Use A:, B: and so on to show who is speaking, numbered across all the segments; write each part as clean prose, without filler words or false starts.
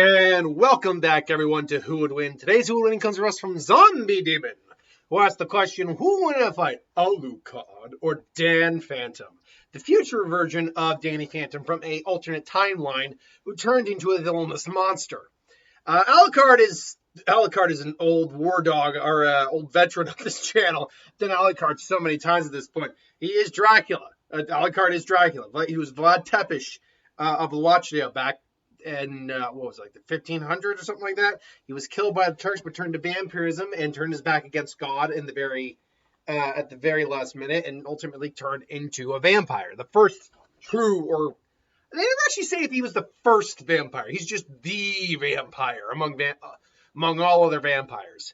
A: And welcome back, everyone, to Who Would Win. Today's Who Would Win comes to us from Zombie Demon, who asked the question, who would win in a fight, Alucard or Dan Phantom? The future version of Danny Phantom from an alternate timeline who turned into a villainous monster. Alucard is an old war dog, or old veteran of this channel. I've done Alucard so many times at this point. He is Dracula. Alucard is Dracula. He was Vlad Tepes of the Watchdale back in, the 1500s or something like that. He was killed by the Turks, but turned to vampirism and turned his back against God at the very last minute, and ultimately turned into a vampire. The first true, or they never actually say if he was the first vampire. He's just the vampire among all other vampires.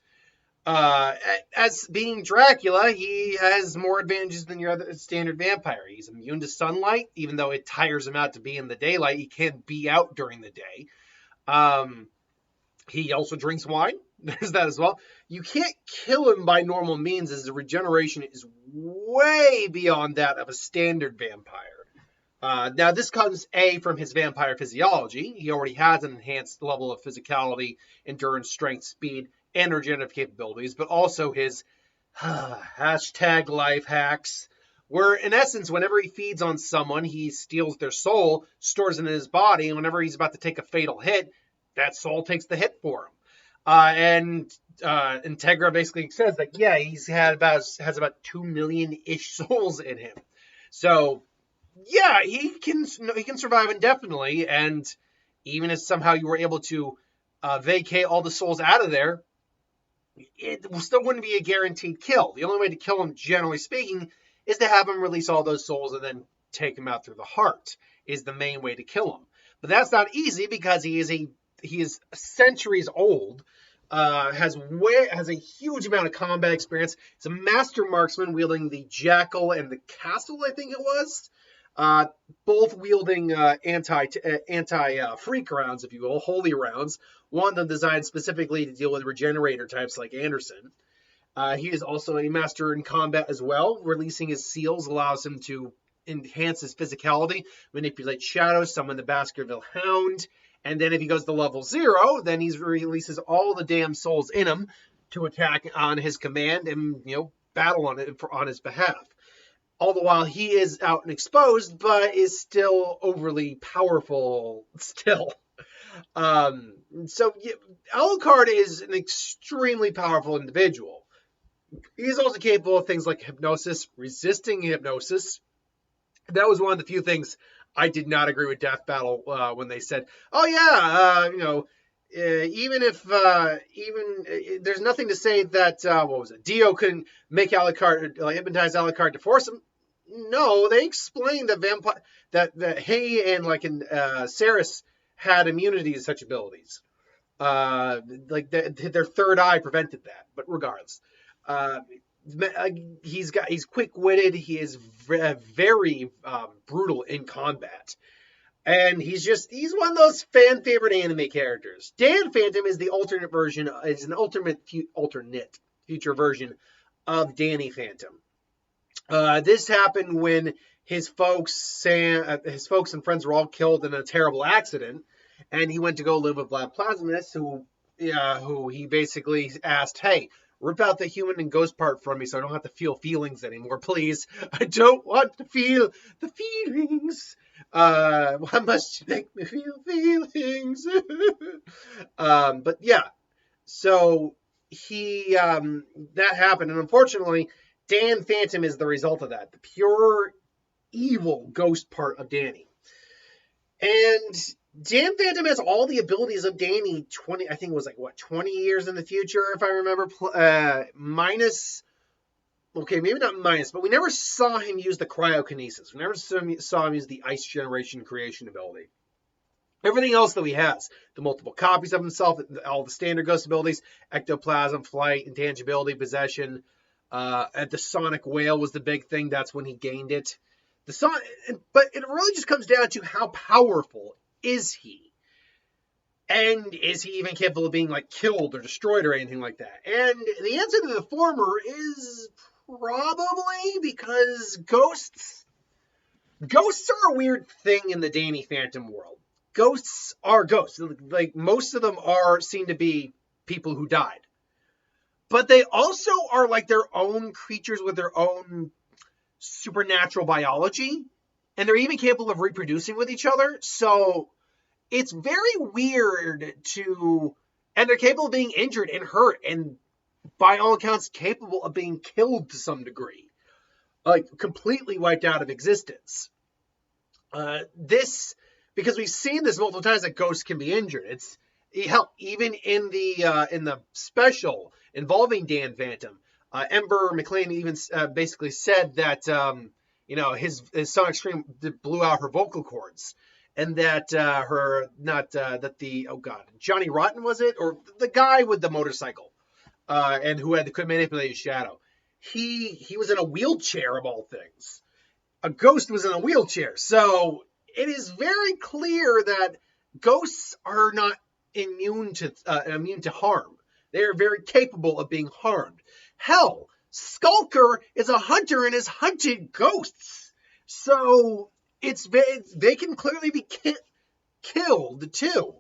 A: As being Dracula, he has more advantages than your other standard vampire. He's immune to sunlight, even though it tires him out to be in the daylight. He can't be out during the day. He also drinks wine. There's that as well. You can't kill him by normal means, as the regeneration is way beyond that of a standard vampire. Now, this comes, from his vampire physiology. He already has an enhanced level of physicality, endurance, strength, speed, and regenerative capabilities, but also his hashtag life hacks, where in essence, whenever he feeds on someone, he steals their soul, stores it in his body, and whenever he's about to take a fatal hit, that soul takes the hit for him. And Integra basically says that, yeah, has about 2 million-ish souls in him. So, yeah, he can survive indefinitely, and even if somehow you were able to vacate all the souls out of there, it still wouldn't be a guaranteed kill. The only way to kill him, generally speaking, is to have him release all those souls and then take him out through the heart, is the main way to kill him. But that's not easy, because he is centuries old, has a huge amount of combat experience. He's a master marksman wielding the Jackal and the Castle, I think it was. Both wielding anti-freak rounds, if you will, holy rounds. One of them designed specifically to deal with regenerator types like Anderson. He is also a master in combat as well. Releasing his seals allows him to enhance his physicality, manipulate shadows, summon the Baskerville Hound, and then if he goes to level 0, then he releases all the damn souls in him to attack on his command and, battle on his behalf. All the while he is out and exposed, but is still overly powerful still. So Alucard is an extremely powerful individual. He's also capable of things like hypnosis, resisting hypnosis. That was one of the few things I did not agree with Death Battle when they said, even if there's nothing to say that Dio couldn't make Alucard hypnotize Alucard to force him. No, they explained that Hay and Ceres had immunity to such abilities. Their third eye prevented that. But regardless, he's quick-witted. He is very brutal in combat. And he's one of those fan favorite anime characters. Dan Phantom is the alternate future version of Danny Phantom. This happened when his folks and friends were all killed in a terrible accident, and he went to go live with Vlad Plasminus, who he basically asked, "Hey, rip out the human and ghost part from me so I don't have to feel feelings anymore, please. I don't want to feel the feelings. Why must you make me feel feelings?" But yeah, so that happened, and unfortunately, Dan Phantom is the result of that, the pure evil ghost part of Danny. And Dan Phantom has all the abilities of Danny 20 years in the future, if I remember, maybe not minus, but we never saw him use the cryokinesis. We never saw him use the ice generation creation ability. Everything else that he has, the multiple copies of himself, all the standard ghost abilities, ectoplasm, flight, intangibility, possession, the sonic whale was the big thing. That's when he gained it. But it really just comes down to how powerful is he? And is he even capable of being killed or destroyed or anything like that? And the answer to the former is probably because ghosts are a weird thing in the Danny Phantom world. ghosts are ghosts. Like most of them are seen to be people who died. But they also are like their own creatures with their own supernatural biology. And they're even capable of reproducing with each other. So it's very weird and they're capable of being injured and hurt, and by all accounts, capable of being killed to some degree, like completely wiped out of existence. Because we've seen this multiple times that ghosts can be injured. It's hell, even in the special involving Dan Phantom, Ember McLean even basically said that his sonic scream blew out her vocal cords, and that Johnny Rotten, was it, or the guy with the motorcycle, and who could manipulate his shadow. He was in a wheelchair of all things. A ghost was in a wheelchair, so it is very clear that ghosts are not immune to harm. They are very capable of being harmed. Hell, Skulker is a hunter and has hunted ghosts, so they can clearly be killed too.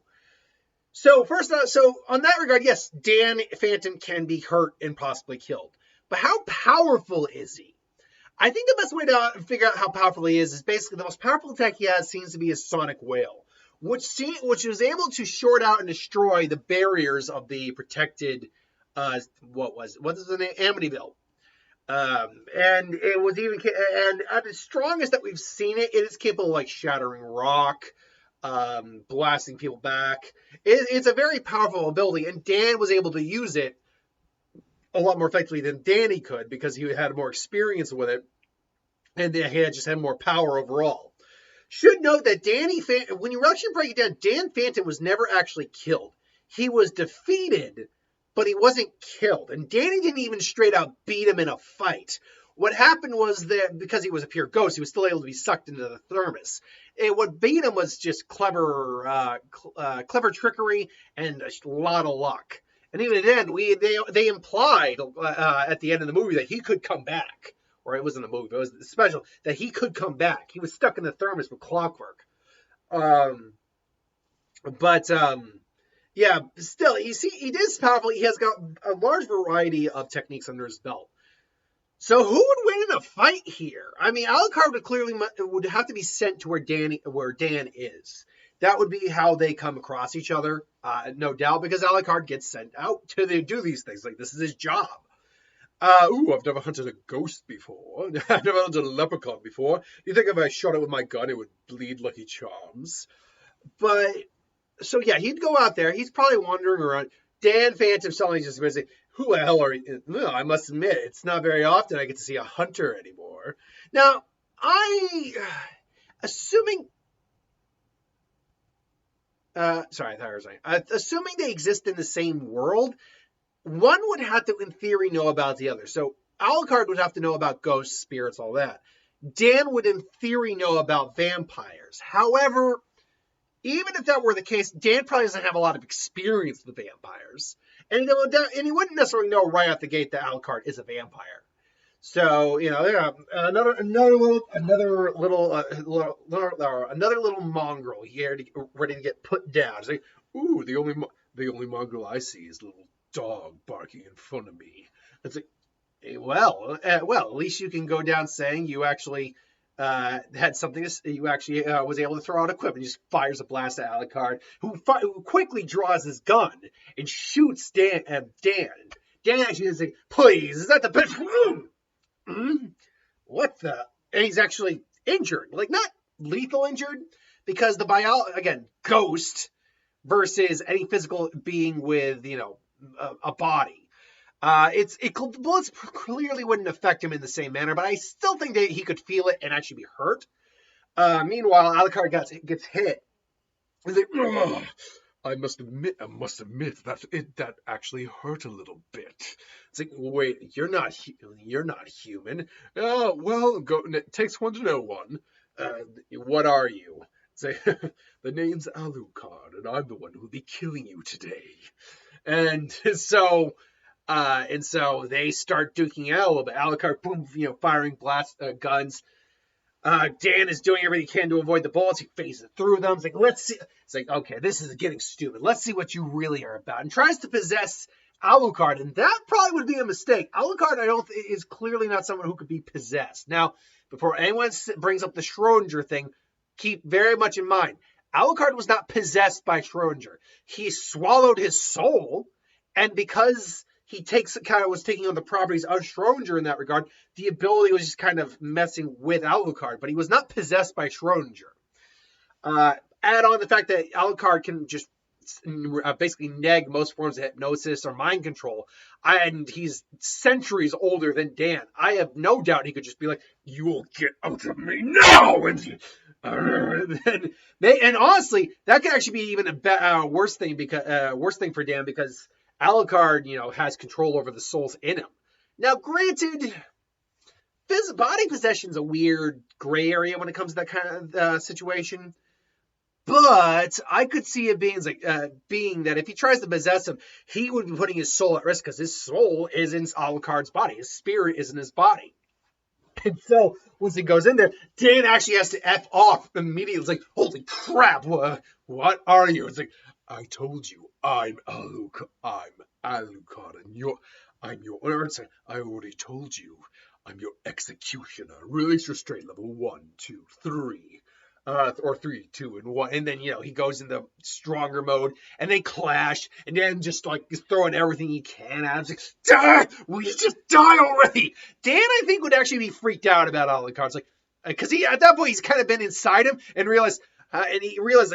A: So on that regard, yes, Dan Phantom can be hurt and possibly killed. But how powerful is he? I think the best way to figure out how powerful he is basically the most powerful attack he has seems to be his sonic wail, which is able to short out and destroy the barriers of the protected, what is the name? Amityville. And it was even, and at the strongest that we've seen it is capable of like shattering rock, blasting people back. It's a very powerful ability, and Dan was able to use it a lot more effectively than Danny could because he had more experience with it, and he had more power overall. Should note that when you actually break it down, Dan Phantom was never actually killed. He was defeated, but he wasn't killed. And Danny didn't even straight out beat him in a fight. What happened was that because he was a pure ghost, he was still able to be sucked into the thermos. And what beat him was just clever trickery and a lot of luck. And even then, they implied at the end of the movie that he could come back. Or it wasn't a movie, it was a special, that he could come back. He was stuck in the thermos with clockwork. Yeah, still, you see, he is powerful. He has got a large variety of techniques under his belt. So who would win in a fight here? I mean, Alucard would have to be sent to where Dan is. That would be how they come across each other, no doubt, because Alucard gets sent out to do these things. Like, this is his job. I've never hunted a ghost before. I've never hunted a leprechaun before. You think if I shot it with my gun, it would bleed Lucky Charms? But, so yeah, he'd go out there. He's probably wandering around. Dan Phantom suddenly just going to say, who the hell are you? Well, I must admit, it's not very often I get to see a hunter anymore. Now, assuming they exist in the same world, one would have to, in theory, know about the other. So Alucard would have to know about ghosts, spirits, all that. Dan would, in theory, know about vampires. However, even if that were the case, Dan probably doesn't have a lot of experience with vampires. And he wouldn't necessarily know right out the gate that Alucard is a vampire. So, another little mongrel here ready to get put down. It's like, ooh, the only mongrel I see is a little dog barking in front of me. It's like, well, at least you can go down saying you actually had something. You actually was able to throw out equipment. He just fires a blast at Alucard, who quickly draws his gun and shoots Dan. Dan actually is like, please, is that the best? What the? And he's actually injured, like not lethal injured, because again, ghost versus any physical being with a body. Bullets clearly wouldn't affect him in the same manner, but I still think that he could feel it and actually be hurt. Meanwhile, Alucard gets hit. He's like, ugh. I must admit that actually hurt a little bit. It's like, wait, you're not human. Oh, well, it takes one to know one. What are you? It's like, the name's Alucard, and I'm the one who'll be killing you today. And so they start duking out a little bit. Alucard, boom, firing blast guns. Dan is doing everything he can to avoid the bullets. He phases through them. It's like, let's see. It's like, okay, this is getting stupid. Let's see what you really are about. And tries to possess Alucard, and that probably would be a mistake. Alucard, I don't is clearly not someone who could be possessed. Now, before anyone brings up the Schrodinger thing, keep very much in mind, Alucard was not possessed by Schrodinger. He swallowed his soul, and because he was taking on the properties of Schrodinger in that regard, the ability was just kind of messing with Alucard, but he was not possessed by Schrodinger. Add on the fact that Alucard can just basically neg most forms of hypnosis or mind control, and he's centuries older than Dan. I have no doubt he could just be like, "You'll get out of me now!" And honestly, that could actually be even a worse thing for Dan, because Alucard, has control over the souls in him. Now, granted, body possession is a weird gray area when it comes to that kind of situation. But I could see it being that if he tries to possess him, he would be putting his soul at risk, because his soul is in Alucard's body. His spirit is in his body. And so once he goes in there, Dan actually has to F off immediately. It's like, holy crap, what are you? It's like, I told you, I'm Alucard, and I'm your I already told you, I'm your executioner. Release restraint level 1, 2, 3. Or 3, 2, and 1, and then he goes into stronger mode, and they clash, and then just is throwing everything he can at him. It's like, die! Will you just die already? Dan, I think, would actually be freaked out about Alucard. It's like, because at that point he's kind of been inside him and realized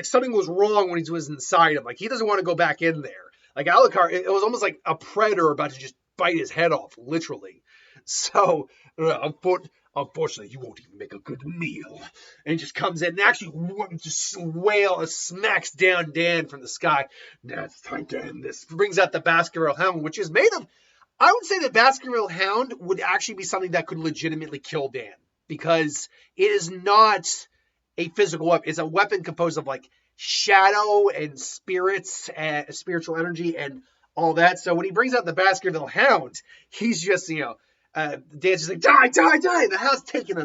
A: something was wrong when he was inside him. Like, he doesn't want to go back in there. Like Alucard, it was almost like a predator about to just bite his head off, literally. So, unfortunately, you won't even make a good meal. And he just comes in and actually just smacks down Dan from the sky. Now it's time to end this. Brings out the Baskerville Hound, which is made of... I would say the Baskerville Hound would actually be something that could legitimately kill Dan, because it is not a physical weapon. It's a weapon composed of shadow and spirits and spiritual energy and all that. So when he brings out the Baskerville Hound, he's just, Dan's just like, die, die, die. The hound's taking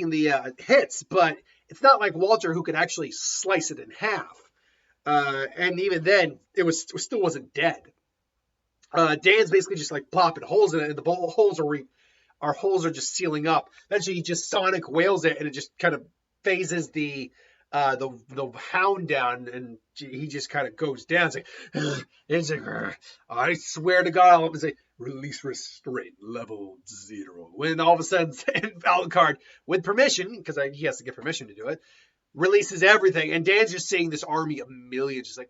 A: the hits, but it's not like Walter, who could actually slice it in half. And even then, it still wasn't dead. Dan's basically just popping holes in it, and the holes are just sealing up. Eventually, he just sonic wails it, and it just kind of phases the hound down, and he just kind of goes down. It's like, I swear to God, I'll say, release restraint level 0. When all of a sudden, Alucard, with permission, because he has to get permission to do it, releases everything, and Dan's just seeing this army of millions, just it's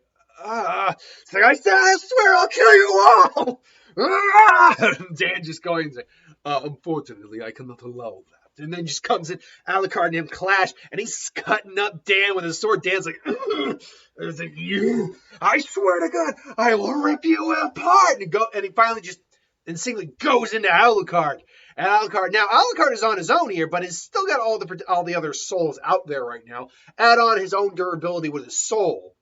A: like, I swear I'll kill you all! Dan just going, unfortunately, I cannot allow that. And then just comes in, Alucard and him clash, and he's cutting up Dan with his sword. Dan's like, it's like, I swear to God, I will rip you apart. And he finally just instinctively goes into Alucard. And Alucard is on his own here, but he's still got all the other souls out there right now. Add on his own durability with his soul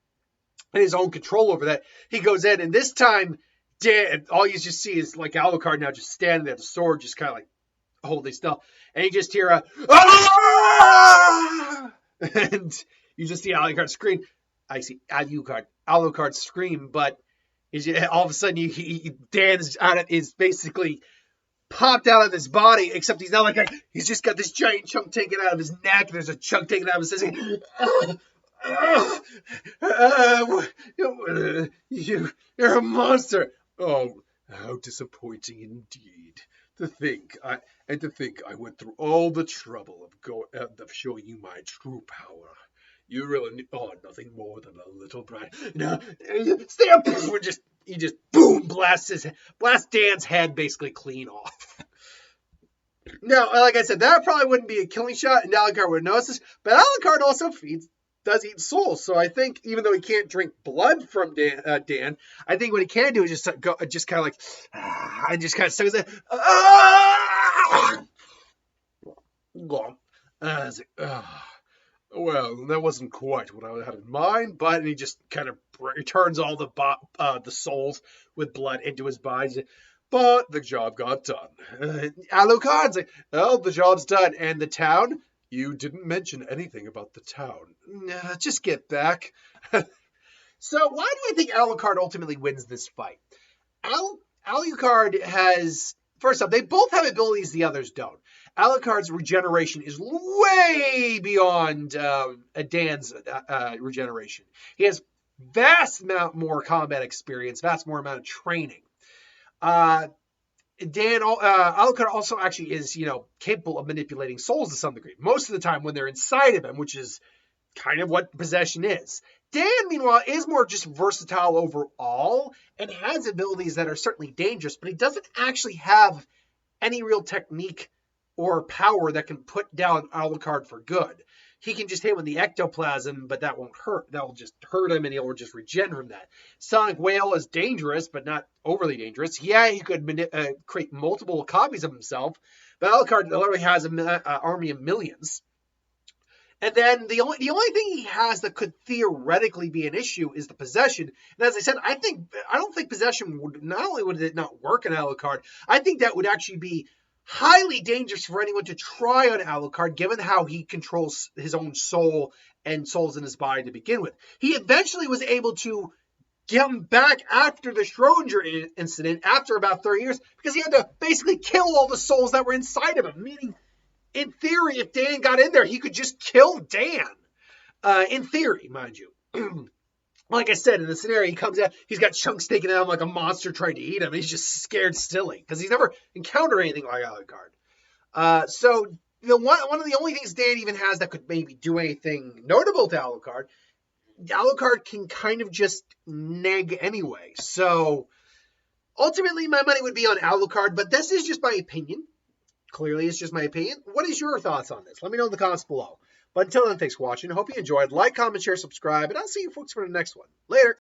A: and his own control over that. He goes in, and this time, Dan, all you just see is Alucard now just standing there, the sword just kind of holding still, and you just hear and you just see Alucard scream. I see Alucard scream, but all of a sudden Dan is basically popped out of his body, except he's not he's just got this giant chunk taken out of his neck. There's a chunk taken out of his head. You're a monster. Oh, how disappointing indeed. To think I went through all the trouble of showing you my true power. You really are nothing more than a little brat. Now, stay up. He just boom blasts Dan's head basically clean off. Now, like I said, that probably wouldn't be a killing shot, and Alucard would notice this. But Alucard also does eat souls, so I think even though he can't drink blood from Dan, I think what he can do is just kind of and just kind of sucks it. Well, that wasn't quite what I had in mind, but he just kind of returns all the souls with blood into his body. But the job got done. Alucard's like, oh, the job's done, and the town You didn't mention anything about the town. Nah, just get back. So why do I think Alucard ultimately wins this fight? Alucard has, first off, they both have abilities the others don't. Alucard's regeneration is way beyond Dan's regeneration. He has vast amount more combat experience, vast more amount of training. Alucard also actually is, capable of manipulating souls to some degree. Most of the time when they're inside of him, which is kind of what possession is. Dan, meanwhile, is more just versatile overall and has abilities that are certainly dangerous, but he doesn't actually have any real technique or power that can put down Alucard for good. He can just hit him with the ectoplasm, but that won't hurt. That will just hurt him, and he'll just regen from that. Sonic Whale is dangerous, but not overly dangerous. Yeah, he could create multiple copies of himself, but Alucard literally has an army of millions. And then the only thing he has that could theoretically be an issue is the possession. And as I said, I don't think possession would, not only would it not work on Alucard, I think that would actually be highly dangerous for anyone to try on Alucard, given how he controls his own soul and souls in his body to begin with. He eventually was able to get him back after the Schrodinger incident, after about 30 years, because he had to basically kill all the souls that were inside of him, meaning, in theory, if Dan got in there, he could just kill Dan. In theory, mind you. Like I said, in the scenario, he comes out, he's got chunks taken out of him like a monster trying to eat him. He's just scared silly because he's never encountered anything like Alucard. So one of the only things Dan even has that could maybe do anything notable to Alucard can kind of just neg anyway. So ultimately, my money would be on Alucard, but this is just my opinion. Clearly, it's just my opinion. What is your thoughts on this? Let me know in the comments below. But until then, thanks for watching. I hope you enjoyed. Like, comment, share, subscribe, and I'll see you folks for the next one. Later.